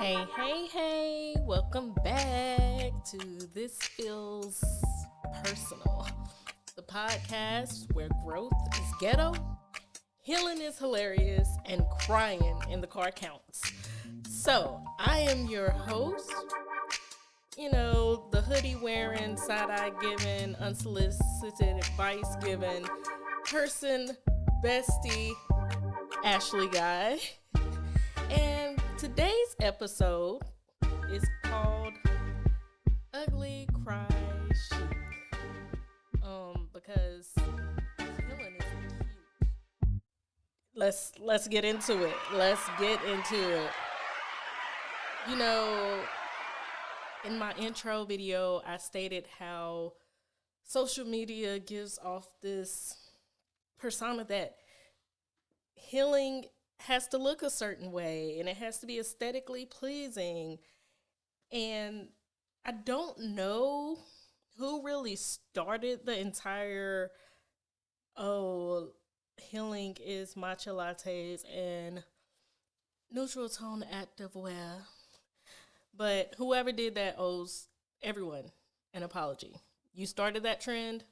Hey, welcome back to This Feels Personal, the podcast where growth is ghetto, healing is hilarious, and crying in the car counts. So, I am your host, the hoodie wearing, side eye giving, unsolicited advice giving person, bestie, Ashley Guy. And today's episode is called Ugly Cry Chic. Because healing is cute. Let's get into it. You know, in my intro video, I stated how social media gives off this persona that healing has to look a certain way and it has to be aesthetically pleasing. And I don't know who really started the entire, healing is matcha lattes and neutral tone active wear. But whoever did that owes everyone an apology. You started that trend.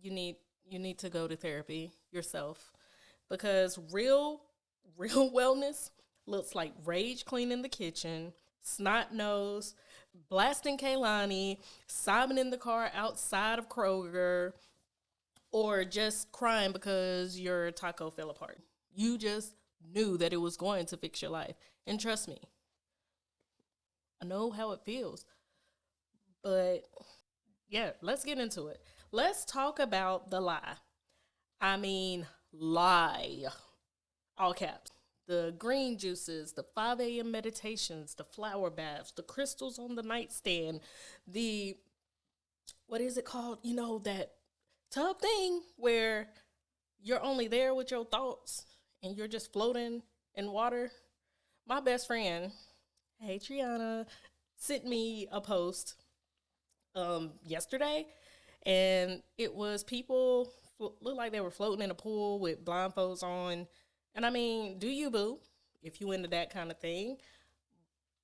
You need to go to therapy yourself, because real wellness looks like rage cleaning the kitchen, snot-nose, blasting Kaylani, sobbing in the car outside of Kroger, or just crying because your taco fell apart. You just knew that it was going to fix your life. And trust me, I know how it feels. But yeah, let's get into it. Let's talk about the lie. I mean, lie. All caps. The green juices, the 5 a.m. meditations, the flower baths, the crystals on the nightstand, what is it called? That tub thing where you're only there with your thoughts and you're just floating in water. My best friend, hey Triana, sent me a post yesterday, and it was people looked like they were floating in a pool with blindfolds on. And I mean, do you, boo, if you into that kind of thing.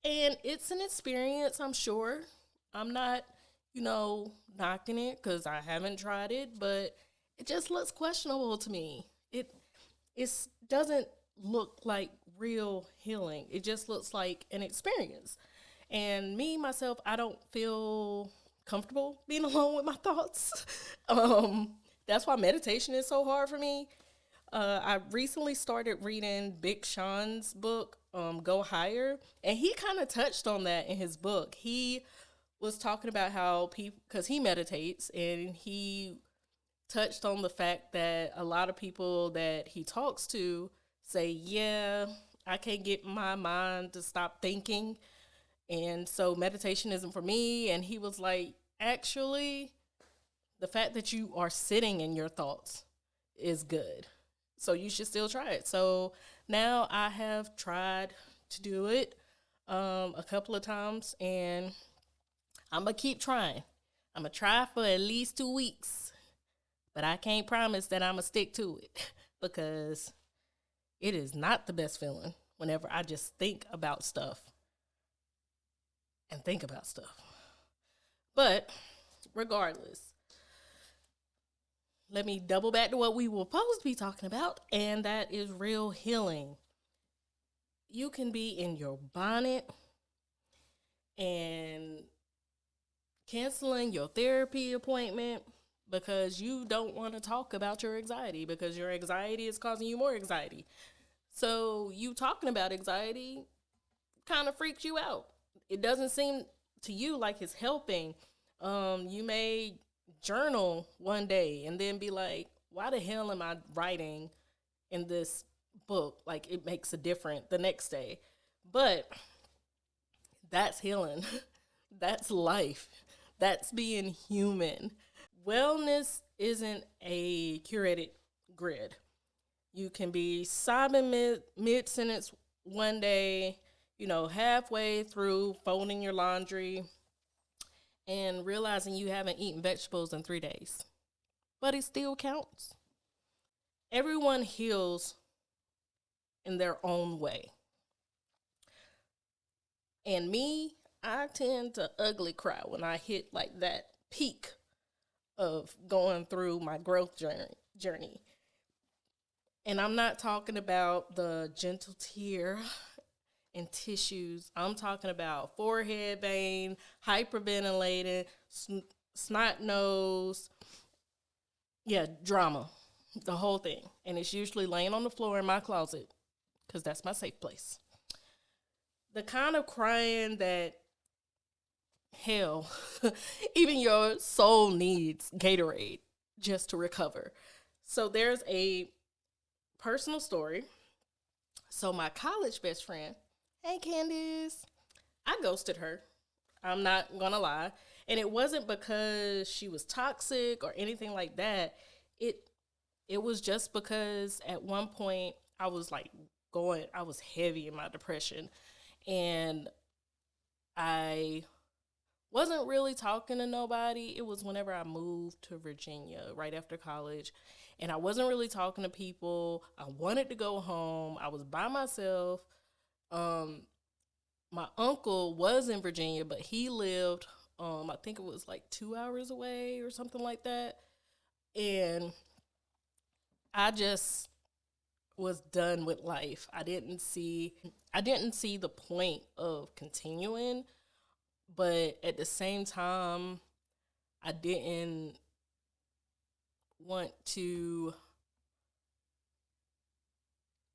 And it's an experience, I'm sure. I'm not, knocking it because I haven't tried it, but it just looks questionable to me. It doesn't look like real healing. It just looks like an experience. And me, myself, I don't feel comfortable being alone with my thoughts. That's why meditation is so hard for me. I recently started reading Big Sean's book, Go Higher, and he kind of touched on that in his book. He was talking about how people, because he meditates, and he touched on the fact that a lot of people that he talks to say, yeah, I can't get my mind to stop thinking, and so meditation isn't for me. And he was like, actually, the fact that you are sitting in your thoughts is good. So you should still try it. So now I have tried to do it a couple of times, and I'm going to keep trying. I'm going to try for at least 2 weeks, but I can't promise that I'm going to stick to it because it is not the best feeling whenever I just think about stuff. But regardless, let me double back to what we were supposed to be talking about, and that is real healing. You can be in your bonnet and canceling your therapy appointment because you don't want to talk about your anxiety, because your anxiety is causing you more anxiety. So you talking about anxiety kind of freaks you out. It doesn't seem to you like it's helping. You may journal one day and then be like, why the hell am I writing in this book? Like, it makes a difference the next day. But that's healing. That's life. That's being human. Wellness isn't a curated grid. You can be sobbing mid-sentence one day, halfway through folding your laundry and realizing you haven't eaten vegetables in 3 days. But it still counts. Everyone heals in their own way. And me, I tend to ugly cry when I hit like that peak of going through my growth journey. And I'm not talking about the gentle tear and tissues. I'm talking about forehead vein, hyperventilating, snot nose, yeah, drama, the whole thing. And it's usually laying on the floor in my closet because that's my safe place. The kind of crying that, hell, even your soul needs Gatorade just to recover. So there's a personal story. So my college best friend, hey Candice, I ghosted her. I'm not gonna lie. And it wasn't because she was toxic or anything like that. It was just because at one point I was I was heavy in my depression, and I wasn't really talking to nobody. It was whenever I moved to Virginia right after college, and I wasn't really talking to people. I wanted to go home. I was by myself. My uncle was in Virginia, but he lived, I think it was like 2 hours away or something like that. And I just was done with life. I didn't see the point of continuing, but at the same time, I didn't want to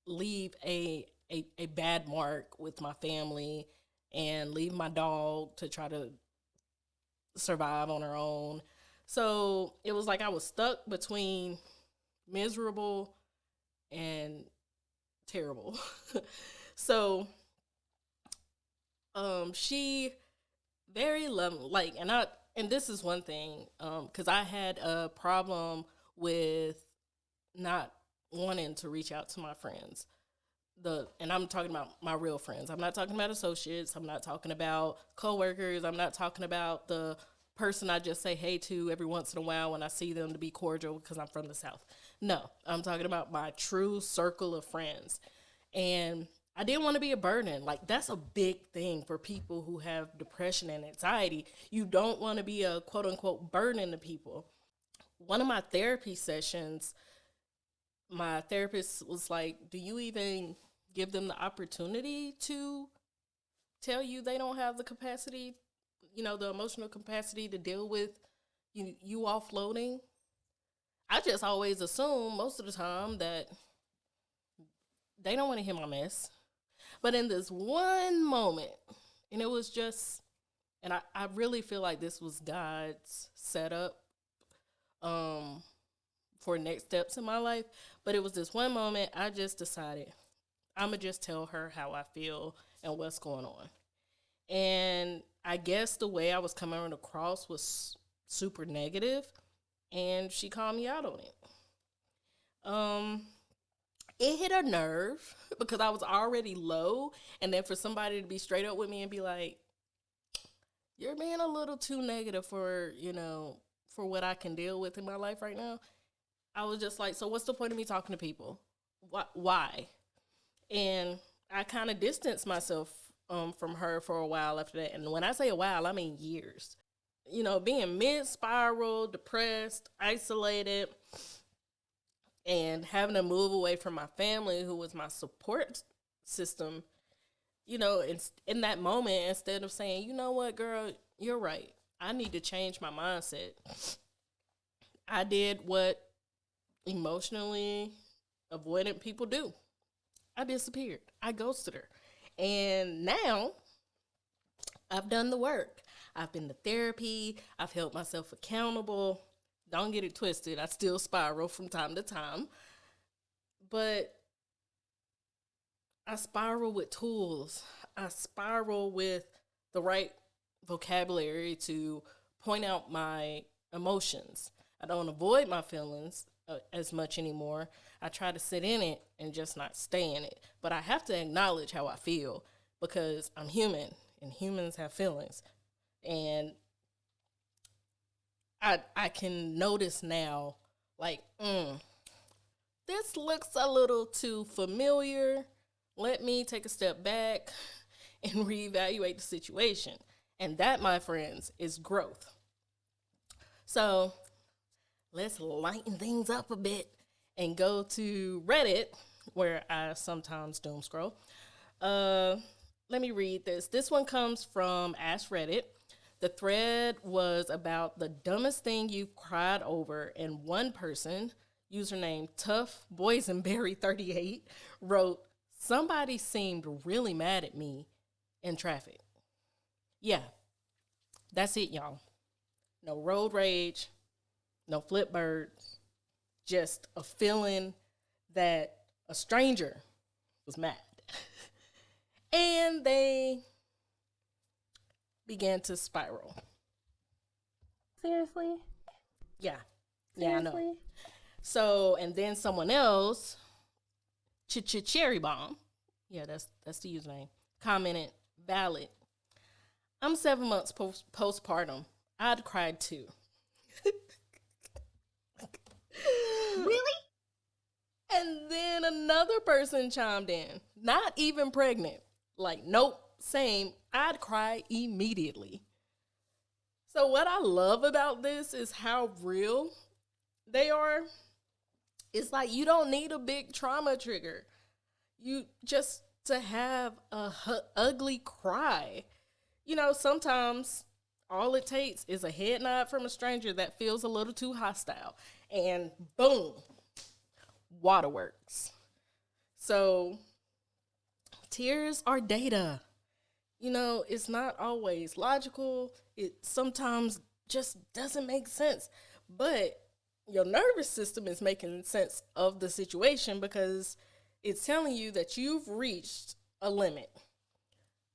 leave a bad mark with my family and leave my dog to try to survive on her own. So it was like I was stuck between miserable and terrible. So she very loving, like, and this is one thing, because I had a problem with not wanting to reach out to my friends. And I'm talking about my real friends. I'm not talking about associates. I'm not talking about coworkers. I'm not talking about the person I just say hey to every once in a while when I see them to be cordial because I'm from the South. No, I'm talking about my true circle of friends. And I didn't want to be a burden. Like, that's a big thing for people who have depression and anxiety. You don't want to be a quote unquote burden to people. One of my therapy sessions, my therapist was like, do you even give them the opportunity to tell you they don't have the capacity, the emotional capacity to deal with you offloading? I just always assume most of the time that they don't want to hear my mess. But in this one moment, and it was just, and I really feel like this was God's setup for next steps in my life. But it was this one moment I just decided I'm going to just tell her how I feel and what's going on. And I guess the way I was coming across was super negative, and she called me out on it. It hit a nerve because I was already low, and then for somebody to be straight up with me and be like, you're being a little too negative for what I can deal with in my life right now. I was just like, so what's the point of me talking to people? Why? And I kind of distanced myself from her for a while after that. And when I say a while, I mean years. Being mid-spiral, depressed, isolated, and having to move away from my family, who was my support system, in that moment, instead of saying, you know what, girl, you're right, I need to change my mindset, I did what emotionally avoidant people do. I disappeared. I ghosted her. And now I've done the work. I've been to therapy. I've held myself accountable. Don't get it twisted. I still spiral from time to time. But I spiral with tools. I spiral with the right vocabulary to point out my emotions. I don't avoid my feelings as much anymore. I try to sit in it and just not stay in it. But I have to acknowledge how I feel because I'm human and humans have feelings. And I can notice now, like, this looks a little too familiar. Let me take a step back and reevaluate the situation. And that, my friends, is growth. So let's lighten things up a bit and go to Reddit, where I sometimes doom scroll. Let me read this. This one comes from Ask Reddit. The thread was about the dumbest thing you've cried over, and one person, username Tough Boysenberry 38, wrote, "Somebody seemed really mad at me in traffic." Yeah, that's it, y'all. No road rage, no flip birds, just a feeling that a stranger was mad. And they began to spiral. Seriously? Yeah. Yeah, I know. So, and then someone else, Cherry Bomb, yeah, that's the username, commented, "Valid. I'm 7 months postpartum. I'd cried too." Really? And then another person chimed in, not even pregnant. Like, nope, same. I'd cry immediately. So what I love about this is how real they are. It's like you don't need a big trauma trigger. You just to have a ugly cry. You know, sometimes all it takes is a head nod from a stranger that feels a little too hostile. And boom, waterworks. So tears are data. You know, it's not always logical. It sometimes just doesn't make sense. But your nervous system is making sense of the situation because it's telling you that you've reached a limit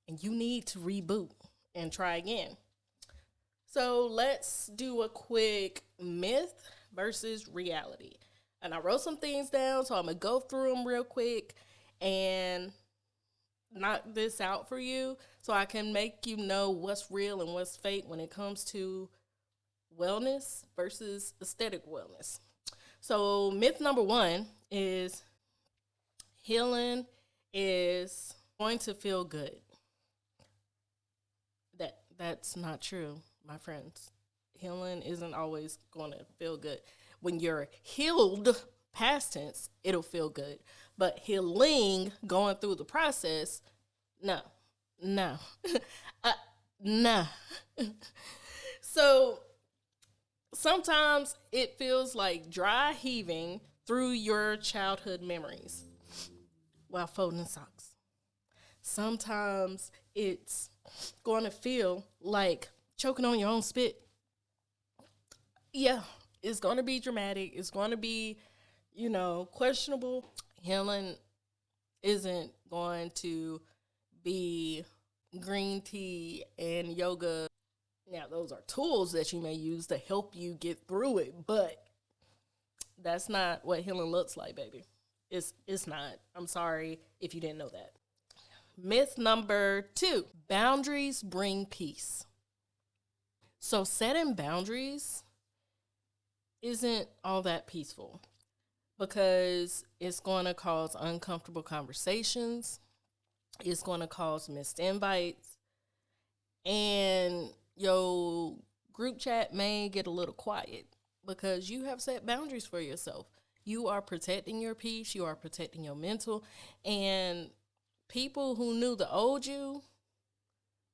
and you need to reboot and try again. So let's do a quick myth versus reality. And I wrote some things down, so I'm going to go through them real quick and knock this out for you so I can make you know what's real and what's fake when it comes to wellness versus aesthetic wellness. So myth number 1 is healing is going to feel good. That's not true, my friends. Healing isn't always going to feel good. When you're healed, past tense, it'll feel good. But healing, going through the process, no. No. So sometimes it feels like dry heaving through your childhood memories while folding socks. Sometimes it's going to feel like choking on your own spit. Yeah, it's going to be dramatic. It's going to be, questionable. Healing isn't going to be green tea and yoga. Now, those are tools that you may use to help you get through it, but that's not what healing looks like, baby. It's not. I'm sorry if you didn't know that. Myth number 2, boundaries bring peace. So setting boundaries isn't all that peaceful because it's going to cause uncomfortable conversations. It's going to cause missed invites. And your group chat may get a little quiet because you have set boundaries for yourself. You are protecting your peace. You are protecting your mental. And people who knew the old you,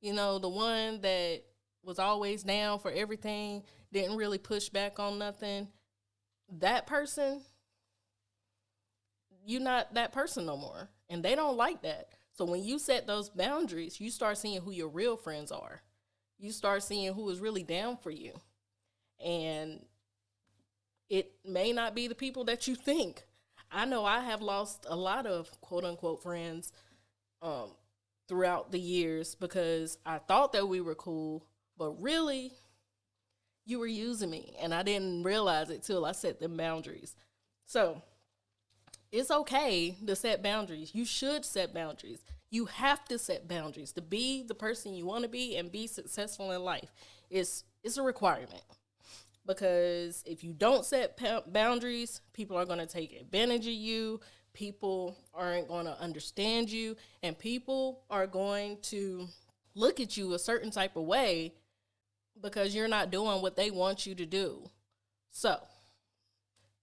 the one that was always down for everything, didn't really push back on nothing, that person, you're not that person no more. And they don't like that. So when you set those boundaries, you start seeing who your real friends are. You start seeing who is really down for you. And it may not be the people that you think. I know I have lost a lot of quote unquote friends throughout the years because I thought that we were cool, but really you were using me and I didn't realize it till I set them boundaries. So it's okay to set boundaries. You should set boundaries. You have to set boundaries to be the person you want to be and be successful in life. It's a requirement. Because if you don't set boundaries, people are going to take advantage of you. People aren't going to understand you, and people are going to look at you a certain type of way because you're not doing what they want you to do. So,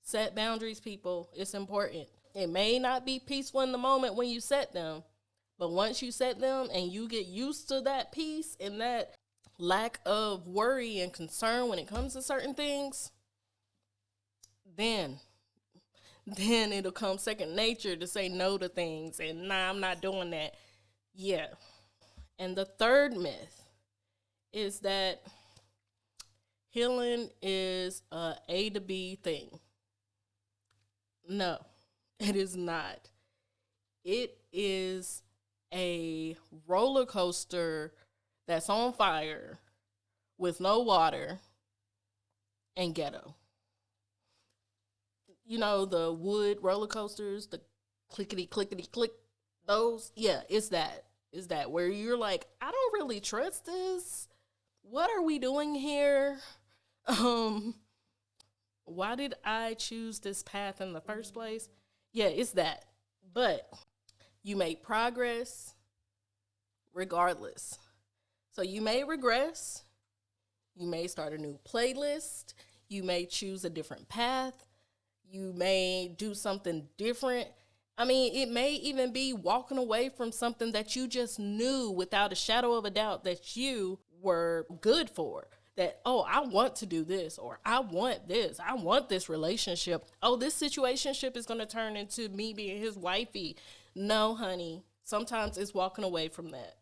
set boundaries, people. It's important. It may not be peaceful in the moment when you set them, but once you set them and you get used to that peace and that lack of worry and concern when it comes to certain things, then it'll come second nature to say no to things and nah, I'm not doing that. Yeah. And the third myth is that healing is a A to B thing. No, it is not. It is a roller coaster that's on fire with no water and ghetto. You know, the wood roller coasters, the clickety click, those? Yeah, it's that. It's that where you're like, I don't really trust this. What are we doing here? Why did I choose this path in the first place? Yeah, it's that. But you make progress regardless. So you may regress. You may start a new playlist. You may choose a different path. You may do something different. I mean, it may even be walking away from something that you just knew without a shadow of a doubt that you were good for. That, oh, I want to do this, or I want this. I want this relationship. Oh, this situationship is going to turn into me being his wifey. No, honey. Sometimes it's walking away from that.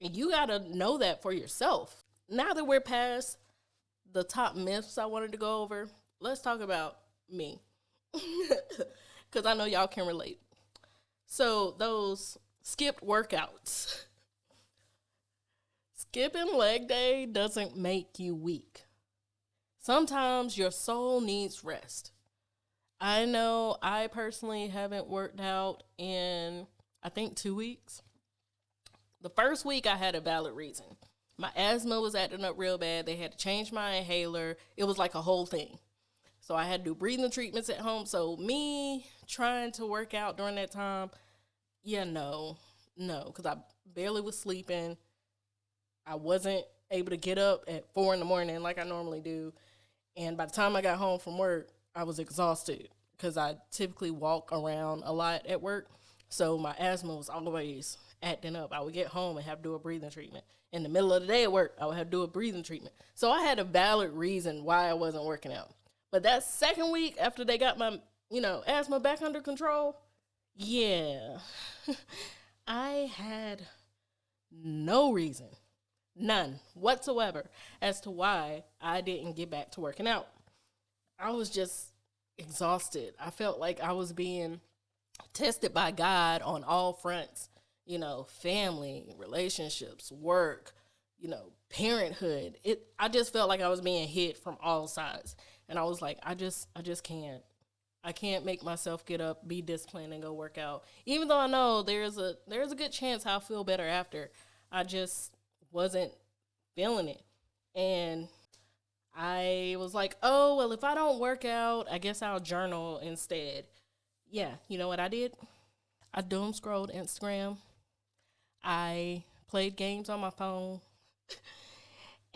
And you got to know that for yourself. Now that we're past the top myths I wanted to go over, let's talk about me. Because I know y'all can relate. So those skipped workouts. Skipping leg day doesn't make you weak. Sometimes your soul needs rest. I know I personally haven't worked out in, I think, 2 weeks. The first week I had a valid reason. My asthma was acting up real bad. They had to change my inhaler. It was like a whole thing. So I had to do breathing treatments at home. So me trying to work out during that time, no, because I barely was sleeping. I wasn't able to get up at 4 a.m. like I normally do. And by the time I got home from work, I was exhausted because I typically walk around a lot at work. So my asthma was always acting up. I would get home and have to do a breathing treatment. In the middle of the day at work, I would have to do a breathing treatment. So I had a valid reason why I wasn't working out. But that second week after they got my, asthma back under control, yeah, I had no reason. None whatsoever as to why I didn't get back to working out. I was just exhausted. I felt like I was being tested by God on all fronts, family, relationships, work, parenthood. I just felt like I was being hit from all sides. And I was like, I just can't. I can't make myself get up, be disciplined, and go work out. Even though I know there's a good chance I'll feel better after. I just wasn't feeling it. And I was like, oh, well, if I don't work out, I guess I'll journal instead. Yeah, you know what I did? I doom scrolled Instagram. I played games on my phone.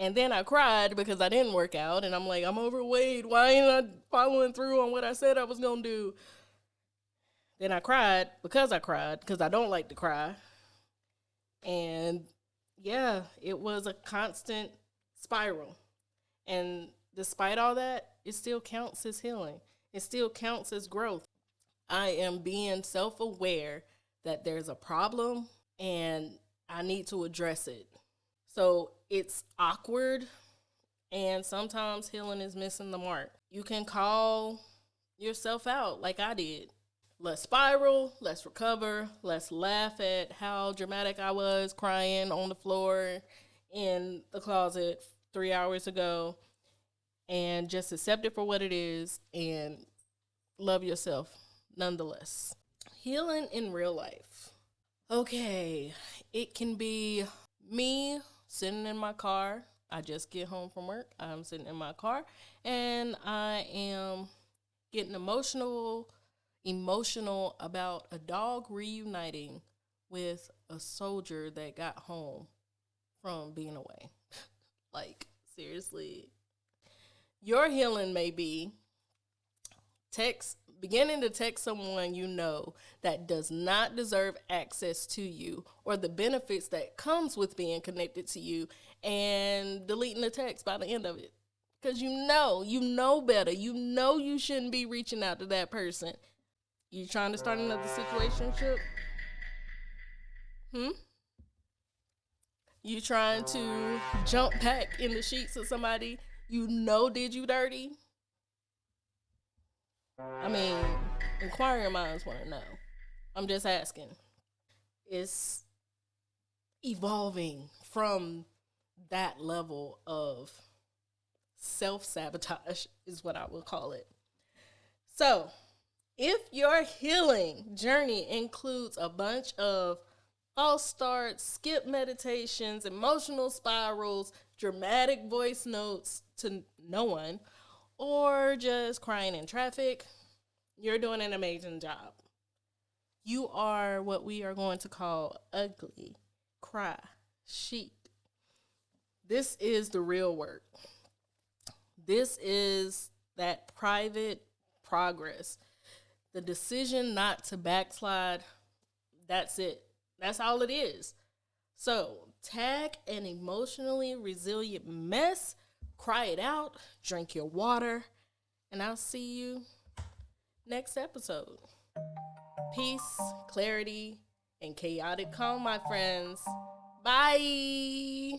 And then I cried because I didn't work out. And I'm like, I'm overweight. Why ain't I following through on what I said I was going to do? Then I cried because I don't like to cry. And yeah, it was a constant spiral. And despite all that, it still counts as healing. It still counts as growth. I am being self-aware that there's a problem and I need to address it. So it's awkward, and sometimes healing is missing the mark. You can call yourself out like I did. Let's spiral, let's recover, let's laugh at how dramatic I was crying on the floor in the closet 3 hours ago, and just accept it for what it is and love yourself nonetheless. Healing in real life. Okay, it can be me sitting in my car. I just get home from work. I'm sitting in my car and I am getting emotional, emotional about a dog reuniting with a soldier that got home from being away. Like, seriously. Your healing may be beginning to text someone you know that does not deserve access to you or the benefits that comes with being connected to you, and deleting the text by the end of it. Because you know better. You know you shouldn't be reaching out to that person. You trying to start another situationship? You trying to jump pack in the sheets of somebody you know did you dirty? I mean, inquiring minds want to know. I'm just asking. It's evolving from that level of self-sabotage is what I would call it. So, if your healing journey includes a bunch of false starts, skip meditations, emotional spirals, dramatic voice notes to no one, or just crying in traffic, you're doing an amazing job. You are what we are going to call ugly, cry, chic. This is the real work. This is that private progress. The decision not to backslide, that's it. That's all it is. So, tag an emotionally resilient mess, cry it out, drink your water, and I'll see you next episode. Peace, clarity, and chaotic calm, my friends. Bye.